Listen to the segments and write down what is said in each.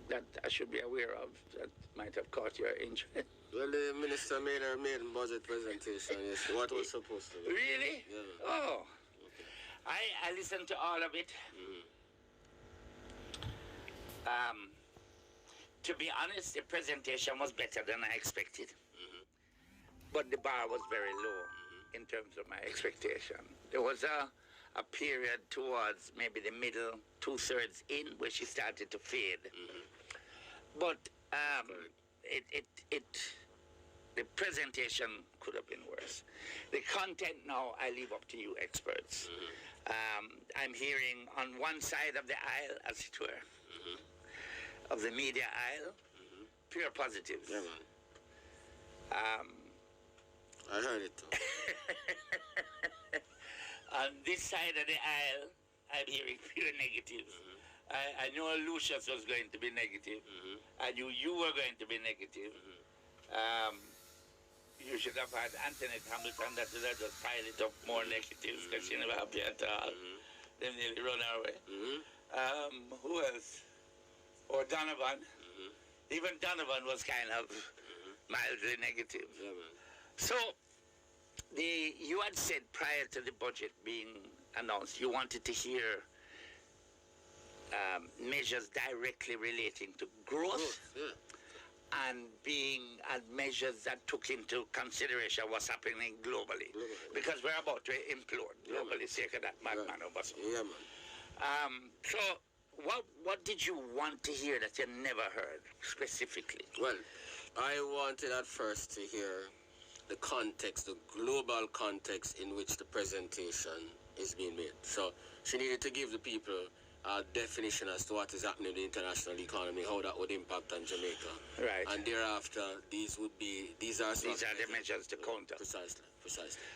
that I should be aware of that might have caught your interest? Well, the minister made her maiden budget presentation yesterday. What was supposed to be? Really? Yeah. Oh. Okay. I listened to all of it. To be honest, the presentation was better than I expected. But the bar was very low in terms of my expectation. There was a period towards maybe the middle, 2/3 in, where she started to fade. But the presentation could have been worse. The content now, I leave up to you experts. I'm hearing on one side of the aisle, as it were, of the media aisle, pure positives. Yeah, man. I heard it too. On this side of the aisle, I'm hearing pure negatives. I know Lucius was going to be negative. I knew you were going to be negative. You should have had Antoinette Hamilton that would have just piled it up more negatives because she never happy at all. They nearly run away. Who else? Or Donovan. Even Donovan was kind of mildly negative. Yeah, man. So, you had said prior to the budget being announced, you wanted to hear measures directly relating to growth. And measures that took into consideration what's happening globally. Because we're about to implode globally, sake of that madman over. Yeah, man. So, what did you want to hear that you never heard specifically? Well, I wanted at first to hear the context, the global context in which the presentation is being made. So she needed to give the people a definition as to what is happening in the international economy, how that would impact on Jamaica. Right. And thereafter, these are the measures to counter. Precisely.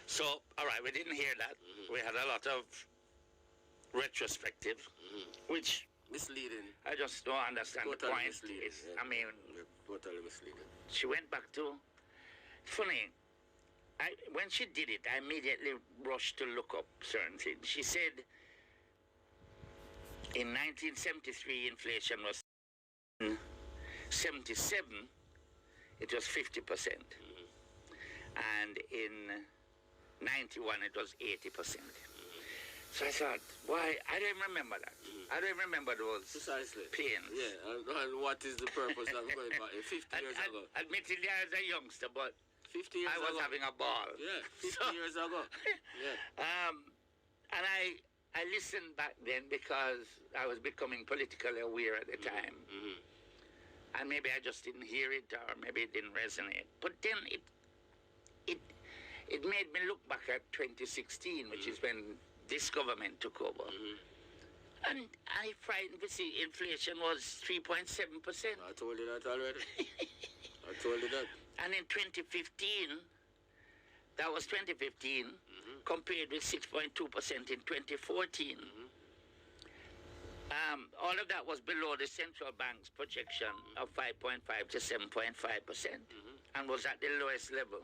So, all right, we didn't hear that. We had a lot of retrospective, which misleading. I just don't understand Totally the point. Misleading. I mean, totally misleading. She went back to. Funny. When she did it, I immediately rushed to look up certain things. She said in 1973 inflation was 77, it was 50%. And in 91 it was 80%. So I thought, why? I don't remember that. I don't remember those pains. Yeah, and what is the purpose of going back 50 years ago? Admittedly, I was a youngster, but 50 years I was having a ball. Yeah, 50 years ago. Yeah. And I listened back then because I was becoming politically aware at the time. And maybe I just didn't hear it, or maybe it didn't resonate. But then it made me look back at 2016, which is when this government took over. And I frightened to see inflation was 3.7%. I told you that already. I told you that. And in 2015, that was 2015, compared with 6.2% in 2014. All of that was below the central bank's projection of 5.5 to 7.5%, and was at the lowest level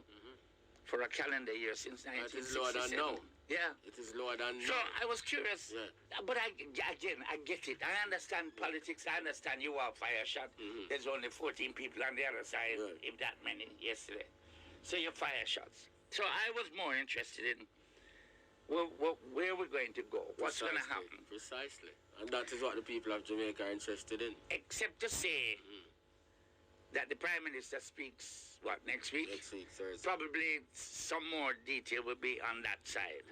for a calendar year since 1967. It is lower than now. Yeah. It is lower than now. So I was curious, but I get it. I understand politics. I understand you are fire shot. There's only 14 people on the other side, if that many yesterday. So you're fire shots. So I was more interested in where we're going to go. What's going to happen? Precisely. And that is what the people of Jamaica are interested in. Except to say that the Prime Minister speaks, next week? Next week, Thursday. Probably some more detail will be on that side.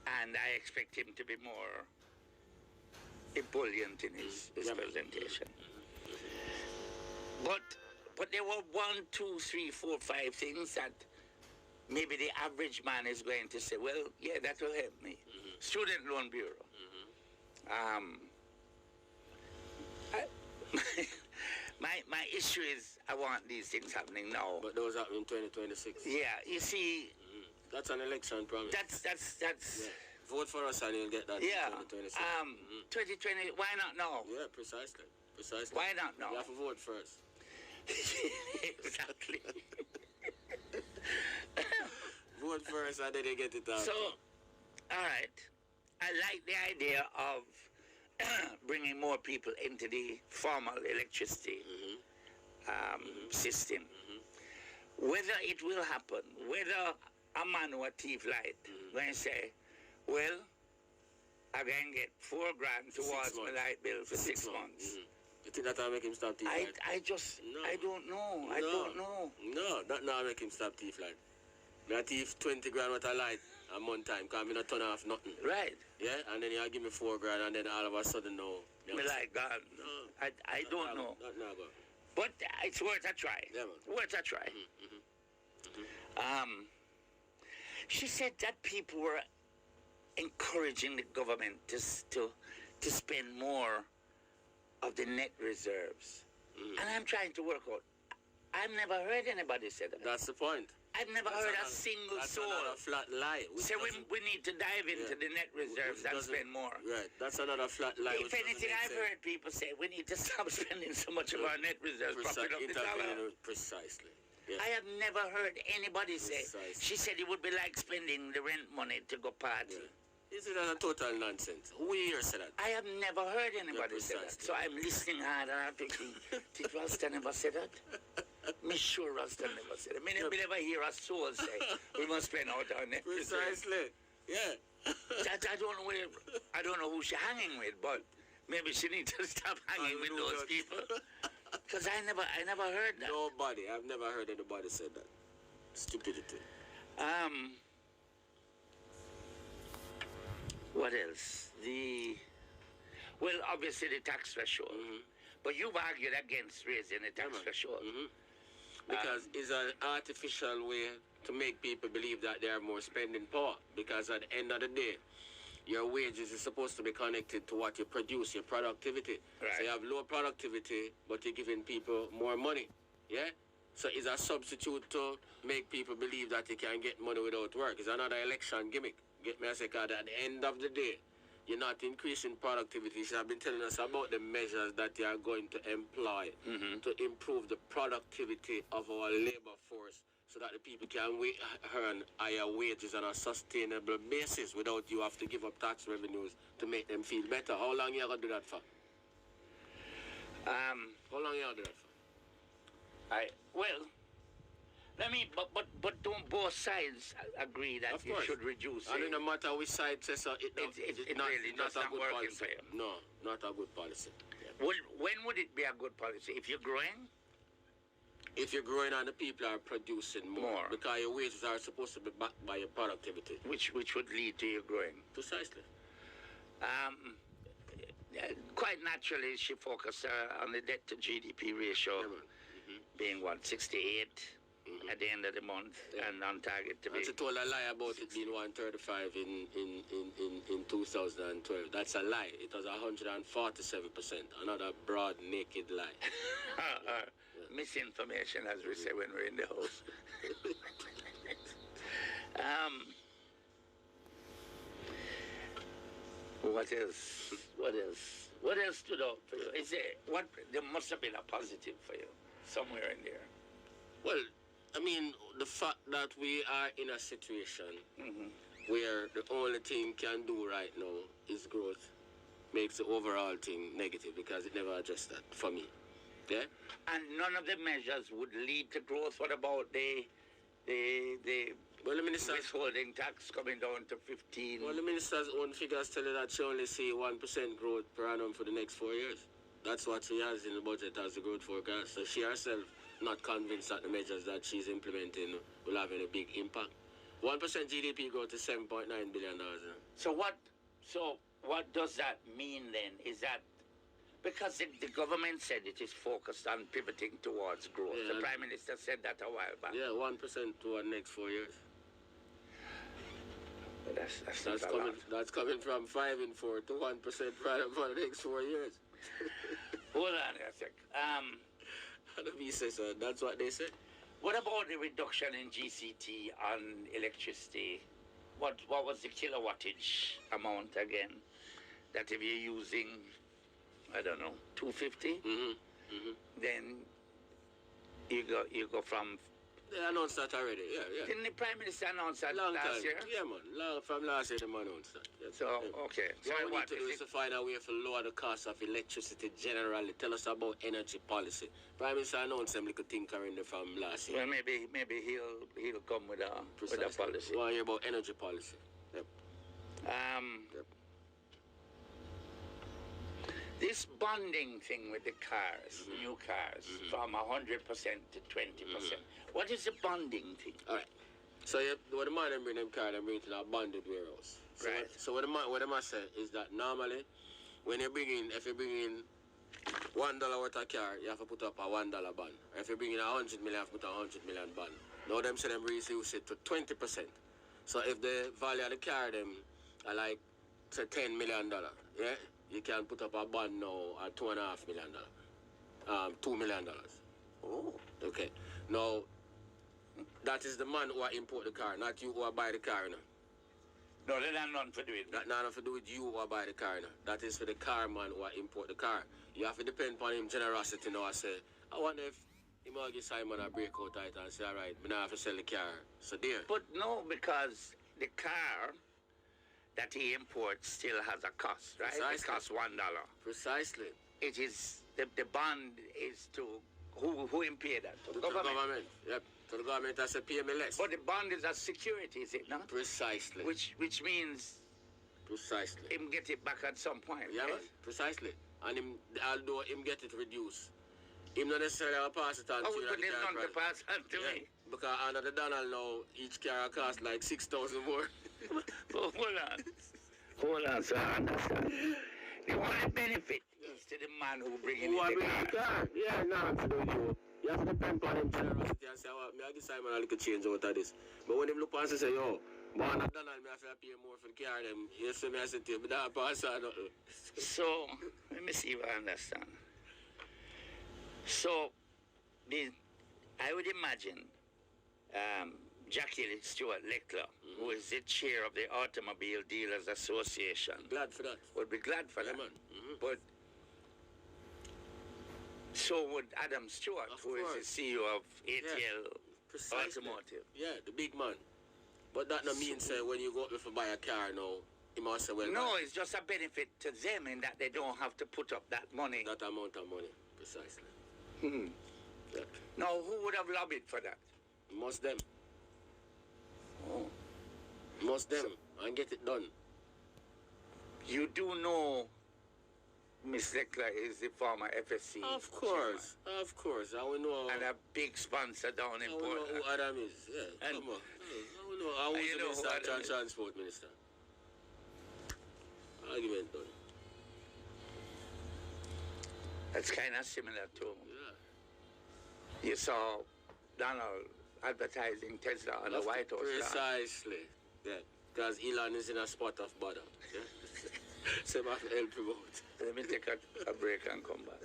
And I expect him to be more ebullient in his presentation. But there were 1, 2, 3, 4, 5 things that maybe the average man is going to say, well, yeah, that will help me. Student Loan Bureau. My issue is I want these things happening now. But those happen in 2026. Yeah, you see. That's an election promise. That's. Yeah. Vote for us and you'll get that in 2026. 2020, why not now? Yeah, precisely. Why not now? You have to vote first. Exactly. Vote first and then they get it out. So, all right. I like the idea of bringing more people into the formal electricity system. Whether it will happen, whether a man who a thief light going to say, well, I can get $4,000 towards my light bill for 6 months. You think that'll make him stop thief light? I don't know. I don't know. No, that now make him stop thief light. Me a thief 20 grand worth of light a month time, because me not turn off nothing. Right. Yeah, and then you give me $4,000, and then all of a sudden, no. Me like God. No. I don't know. Not go. But it's worth a try. Yeah, man. Worth a try. She said that people were encouraging the government to spend more of the net reserves. And I'm trying to work out. I've never heard anybody say that. That's the point. I've never heard a single soul. That's another flat lie. So we need to dive into the net reserves and spend more. Right. That's another flat lie. If anything, I've heard people say we need to stop spending so much of our net reserves. Precisely. Yeah. I have never heard anybody say. She said it would be like spending the rent money to go party. Yeah. Is it a total nonsense? Who here said that? I have never heard anybody say that. So I'm listening hard and I'm thinking, did Ralston never say that? Me sure Ralston never said it. Me never hear a soul say, we must spend out our net. Precisely. Yeah. I don't know who she's hanging with, but maybe she needs to stop hanging with those people. Because I never heard that. Nobody. I've never heard anybody say that. Stupidity. What else? Well, obviously the tax threshold. But you've argued against raising the tax threshold. Because it's an artificial way to make people believe that they have more spending power. Because at the end of the day, your wages is supposed to be connected to what you produce, your productivity. Right. So you have low productivity, but you're giving people more money. Yeah? So it's a substitute to make people believe that they can get money without work. It's another election gimmick. Get me a second. At the end of the day, you're not increasing productivity. You have been telling us about the measures that you are going to employ to improve the productivity of our labor force so that the people can earn higher wages on a sustainable basis without you have to give up tax revenues to make them feel better. How long are you going to do that for? How long are you going to do that for? But don't both sides agree that you should reduce it? And no matter which side says so, it's not a good policy. For you. No, not a good policy. Yeah. Well, when would it be a good policy? If you're growing? If you're growing and the people are producing more. Because your wages are supposed to be backed by your productivity. Which would lead to you growing. Precisely. Quite naturally, she focused on the debt to GDP ratio being 68 at the end of the month and on target to be. She told a lie about it being 135 in 2012. That's a lie. It was 147%. Another broad, naked lie. Misinformation, as we say when we're in the house. What else? What else stood out for you? There must have been a positive for you somewhere in there. Well, I mean, the fact that we are in a situation where the only thing can do right now is growth makes the overall thing negative because it never addressed that for me. Yeah? And none of the measures would lead to growth. What about the withholding tax coming down to 15? Well, the minister's own figures tell you that she only see 1% growth per annum for the next 4 years. That's what she has in the budget as the growth forecast. So she herself not convinced that the measures that she's implementing will have any big impact. 1% GDP growth is $7.9 billion. So what does that mean then? Is that because the government said it is focused on pivoting towards growth? Yeah, the Prime Minister said that a while back. Yeah, 1% toward the next 4 years. But that's coming from 5 and 4 to 1% for the next 4 years. Hold on a sec. So that's what they said. What about the reduction in GCT on electricity? What was the kilowattage amount again? That if you're using, I don't know, 250, then you go from They announced that already. Yeah. Didn't the Prime Minister announce that Long last time. year? Yeah, man. From last year, they announced that. Yeah. So, okay. So What we what need to do is to find a way to lower the cost of electricity generally. Tell us about energy policy. Prime Minister announced some little tinkering from last year. Well, maybe he'll come with a policy. Well, about energy policy. Yep. Yep. This bonding thing with the cars, new cars, from 100% to 20%. What is the bonding thing? All right. So what the man them bring them car, they bring to the bonded warehouse. So Right. What the man say is that normally, when if you bring in $1 worth of car, you have to put up a $1 bond. If you bring in 100 million, you have to put a 100 million bond. Now them say them reduce it to 20%. So if the value of the car them are like say $10 million, yeah, you can put up a bond now at $2.5 million. $2 million. Oh. Okay. Now that is the man who import the car, not you who buy the car now. No, they have nothing to do with That nothing to do with you who buy the car now. That is for the car man who import the car. You have to depend upon him generosity now. I say, I wonder if he might give Simon a breakout title and say, all right, we now have to sell the car. So there. But no, because the car that he imports still has a cost, right? Precisely. It costs $1. Precisely. It is the bond is to who impaired that? To the To the government. government. Yep. To the government, I say pay me less. But the bond is a security, is it not? Precisely. Which means Precisely. him get it back at some point. Yeah, yes? man. Precisely. And him, although him get it reduced, him not necessarily pass it on How to you. would they not to pass on to Yeah, me? because under the Donald now, each car cost like 6,000 more. But hold on, so I understand. The only benefit is to the man who bring in Who are the bringing car. the car? Yeah, no, to do you. You have to depend on him generosity and say, well, me I give Simon a little change out of this. But when him look past and say, yo, but under Donald, me have to pay more for the car, them. You see me, I say to you, but that pass on nothing. So, let me see if I understand. So, I would imagine Jackie Stewart Leckler, who is the chair of the Automobile Dealers Association, Glad for that. would be glad for that. Man. But so would Adam Stewart, Of who course. is the CEO of ATL Precisely. Automotive. Yeah, the big man. But that no mean say when you go up to buy a car now, he must say, well, No, it's just a benefit to them in that they don't have to put up that money. that amount of money. Precisely. Yeah. Now, who would have lobbied for that? Must them. Oh. Must them. And get it done. You do know Miss Leckler is the former FSC. Of course. Of course. I will know. And a big sponsor down in I will know Portland. who Adam is. Yeah, And- come on. I will know. I And was you the know Minister who of Adam is. Transport Minister. Argument done. That's kind of similar to, Yeah. you saw Donald advertising Tesla on the White House lawn. Precisely. Yeah. Because Elon is in a spot of bother. Yeah. So I have to help him out. Let me take a break and come back.